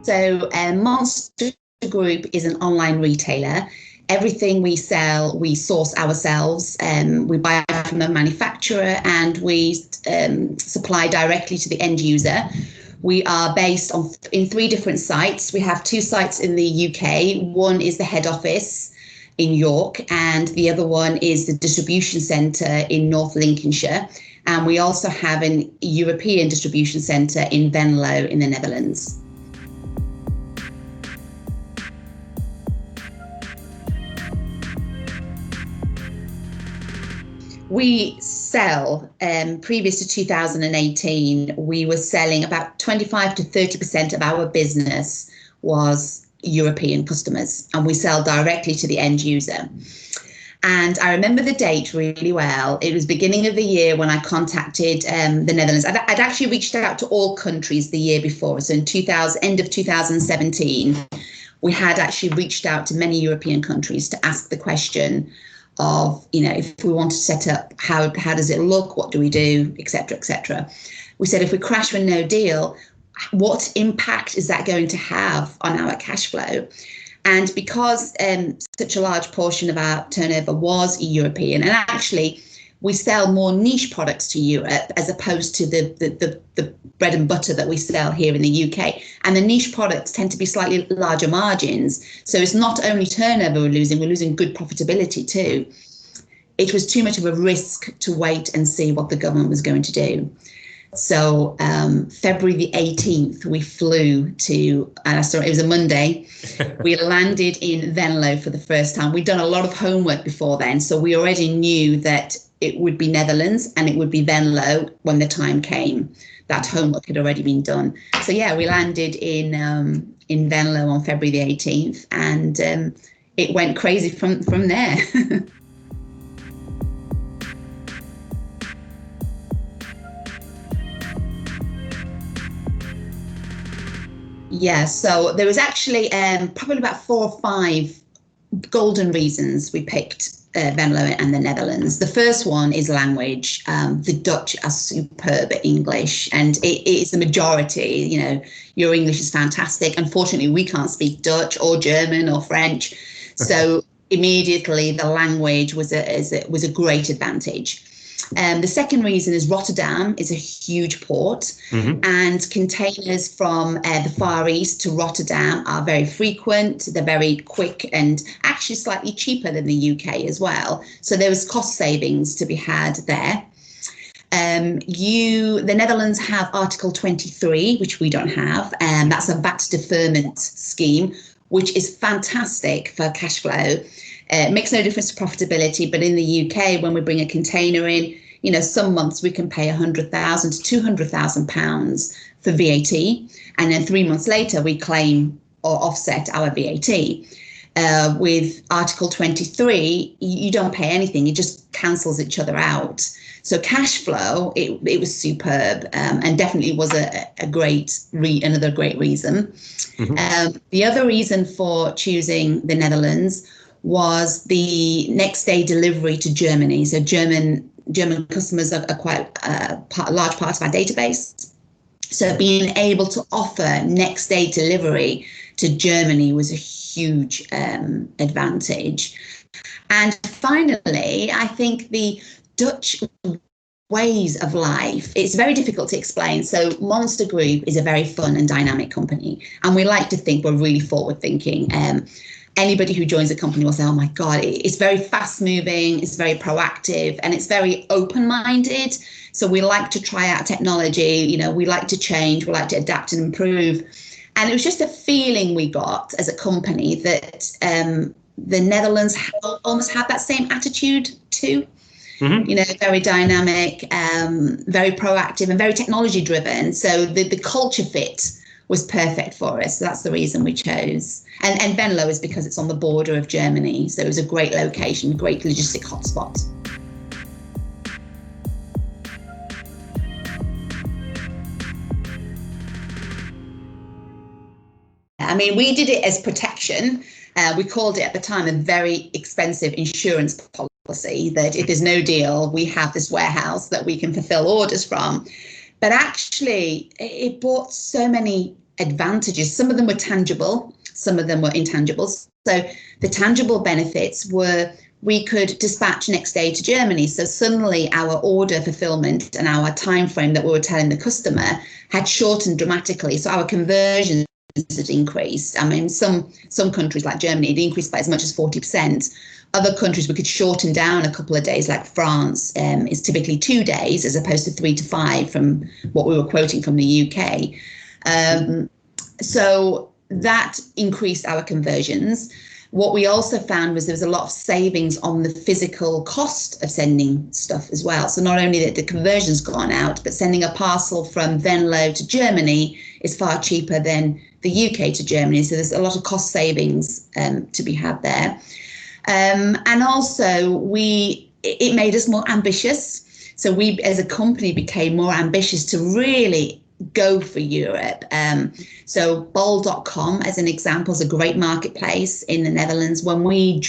So Monster Group is an online retailer. Everything we sell, we source ourselves. We buy from the manufacturer and we supply directly to the end user. We are based in 3 different sites. We have 2 sites in the UK. One is the head office in York, and the other one is the distribution centre in North Lincolnshire. And we also have an European distribution centre in Venlo in the Netherlands. We sell, previous to 2018, we were selling about 25 to 30% of our business was European customers, and we sell directly to the end user. And I remember the date really well. It was beginning of the year when I contacted the Netherlands. I'd actually reached out to all countries the year before. So in end of 2017, we had actually reached out to many European countries to ask the question of, if we want to set up, how does it look? What do we do, et cetera, et cetera. We said, if we crash with no deal, what impact is that going to have on our cash flow? And because such a large portion of our turnover was European, and actually we sell more niche products to Europe as opposed to the bread and butter that we sell here in the UK. And the niche products tend to be slightly larger margins. So it's not only turnover we're losing good profitability too. It was too much of a risk to wait and see what the government was going to do. So February the 18th, we flew to, it was a Monday, we landed in Venlo for the first time. We'd done a lot of homework before then, so we already knew that it would be Netherlands and it would be Venlo when the time came. That homework had already been done. So yeah, we landed in Venlo on February the 18th, and it went crazy from there. Yeah, so there was actually probably about 4 or 5 golden reasons we picked Venlo and the Netherlands. The first one is language. The Dutch are superb at English, and it is the majority. Your English is fantastic. Unfortunately, we can't speak Dutch or German or French, so immediately the language was a great advantage. The second reason is Rotterdam is a huge port, and containers from the Far East to Rotterdam are very frequent. They're very quick and actually slightly cheaper than the UK as well. So there was cost savings to be had there. The Netherlands have Article 23, which we don't have, and that's a VAT deferment scheme, which is fantastic for cash flow. It makes no difference to profitability, but in the UK, when we bring a container in, some months we can pay £100,000 to £200,000 for VAT, and then 3 months later we claim or offset our VAT. With Article 23, you don't pay anything; it just cancels each other out. So cash flow, it was superb, and definitely was another great reason. The other reason for choosing the Netherlands was the next day delivery to Germany. So German customers are quite a large part of our database. So being able to offer next day delivery to Germany was a huge advantage. And finally, I think the Dutch ways of life, it's very difficult to explain. So Monster Group is a very fun and dynamic company, and we like to think we're really forward thinking. Anybody who joins a company will say, oh my God, it's very fast moving, it's very proactive, and it's very open-minded. So we like to try out technology, we like to change, we like to adapt and improve. And it was just a feeling we got as a company that the Netherlands almost had that same attitude too. Very dynamic, very proactive and very technology driven. So the culture fit was perfect for us. So that's the reason we chose. And Venlo is because it's on the border of Germany. So it was a great location, great logistic hotspot. I mean, we did it as protection. We called it at the time a very expensive insurance policy, that if there's no deal, we have this warehouse that we can fulfill orders from. But actually, it brought so many advantages. Some of them were tangible, some of them were intangible. So the tangible benefits were we could dispatch next day to Germany. So suddenly our order fulfillment and our time frame that we were telling the customer had shortened dramatically. So our conversions had increased. I mean, some countries like Germany, it increased by as much as 40%. Other countries we could shorten down a couple of days, like France is typically 2 days as opposed to 3 to 5 from what we were quoting from the UK. So that increased our conversions. What we also found was there was a lot of savings on the physical cost of sending stuff as well. So not only that the conversion's gone out, but sending a parcel from Venlo to Germany is far cheaper than the UK to Germany. So there's a lot of cost savings to be had there. And also it made us more ambitious. So we as a company became more ambitious to really go for Europe. So bol.com, as an example, is a great marketplace in the Netherlands. When we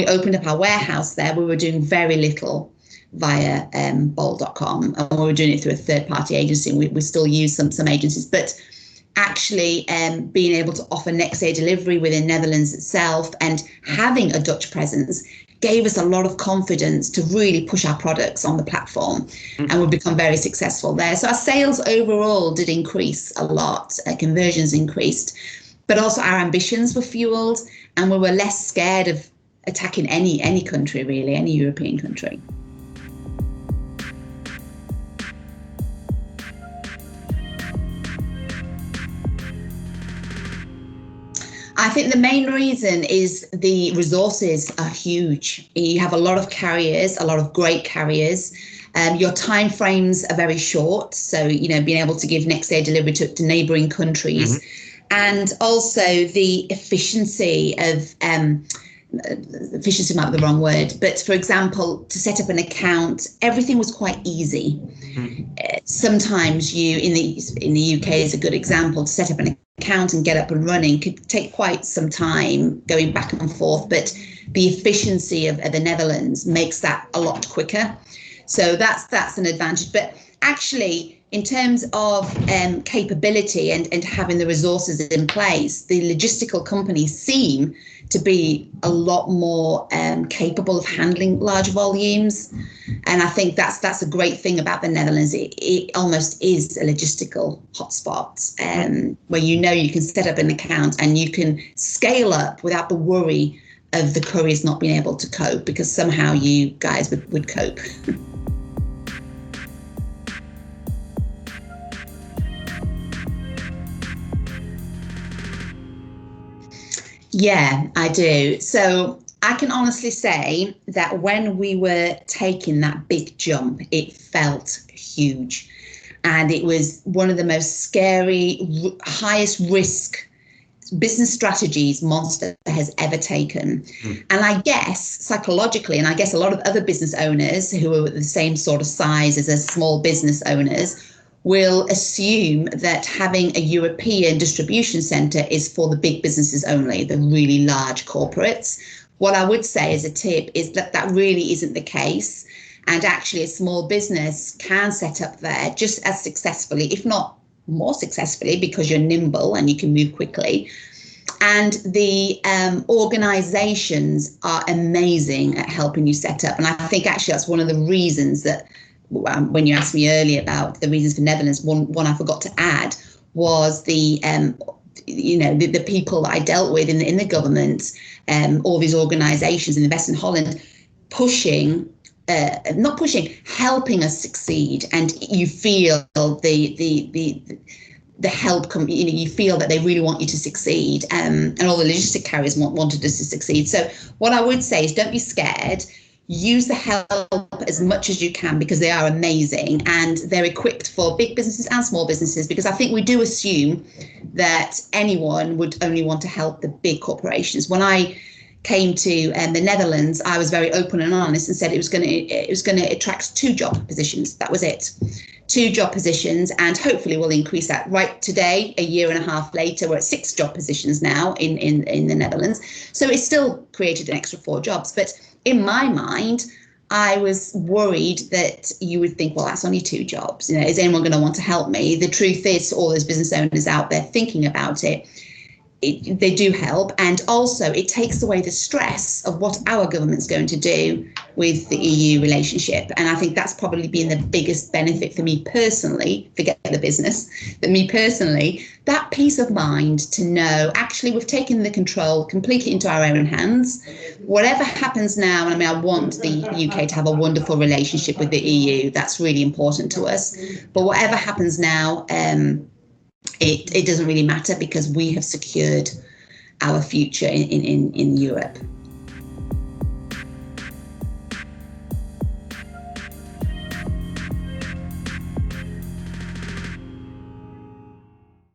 opened up our warehouse there, we were doing very little via bol.com, and we were doing it through a third-party agency. And we still use some agencies, but actually being able to offer next day delivery within Netherlands itself and having a Dutch presence gave us a lot of confidence to really push our products on the platform, and we've become very successful there. So our sales overall did increase a lot, conversions increased, but also our ambitions were fueled, and we were less scared of attacking any country, really, any European country. I think the main reason is the resources are huge. You have a lot of carriers, a lot of great carriers. Your time frames are very short. So, being able to give next day delivery to neighbouring countries. And also the efficiency of, efficiency might be the wrong word, but for example, to set up an account, everything was quite easy. Sometimes in the UK is a good example, to set up an account and get up and running could take quite some time going back and forth, but the efficiency of the Netherlands makes that a lot quicker. So that's an advantage. But actually, in terms of capability and having the resources in place, the logistical companies seem to be a lot more capable of handling large volumes. And I think that's a great thing about the Netherlands. It almost is a logistical hotspot where you can set up an account and you can scale up without the worry of the couriers not being able to cope, because somehow you guys would cope. Yeah, I do. So I can honestly say that when we were taking that big jump, it felt huge. And it was one of the most scary, highest risk business strategies Monster has ever taken. And I guess psychologically, and I guess a lot of other business owners who are the same sort of size as us small business owners will assume that having a European distribution centre is for the big businesses only, the really large corporates. What I would say as a tip is that really isn't the case. And actually a small business can set up there just as successfully, if not more successfully, because you're nimble and you can move quickly. And the organisations are amazing at helping you set up. And I think actually that's one of the reasons that when you asked me earlier about the reasons for Netherlands, one I forgot to add was the people that I dealt with in the government, all these organisations in Invest in Holland, helping us succeed. And you feel the help come, you feel that they really want you to succeed, and all the logistic carriers wanted us to succeed. So what I would say is don't be scared. Use the help as much as you can, because they are amazing and they're equipped for big businesses and small businesses, because I think we do assume that anyone would only want to help the big corporations. When I came to the Netherlands, I was very open and honest and said it was going to attract 2 job positions. That was it. 2 job positions, and hopefully we'll increase that. Right today, a year and a half later, we're at 6 job positions now in the Netherlands. So it still created an extra 4 jobs. But in my mind, I was worried that you would think, well, that's only 2 jobs. You know, is anyone going to want to help me? The truth is, all those business owners out there thinking about it, they do help. And also it takes away the stress of what our government's going to do with the EU relationship. And I think that's probably been the biggest benefit for me personally, forget the business, but me personally, that peace of mind to know, actually, we've taken the control completely into our own hands. Whatever happens now, and I mean, I want the UK to have a wonderful relationship with the EU. That's really important to us. But whatever happens now, it doesn't really matter, because we have secured our future in Europe.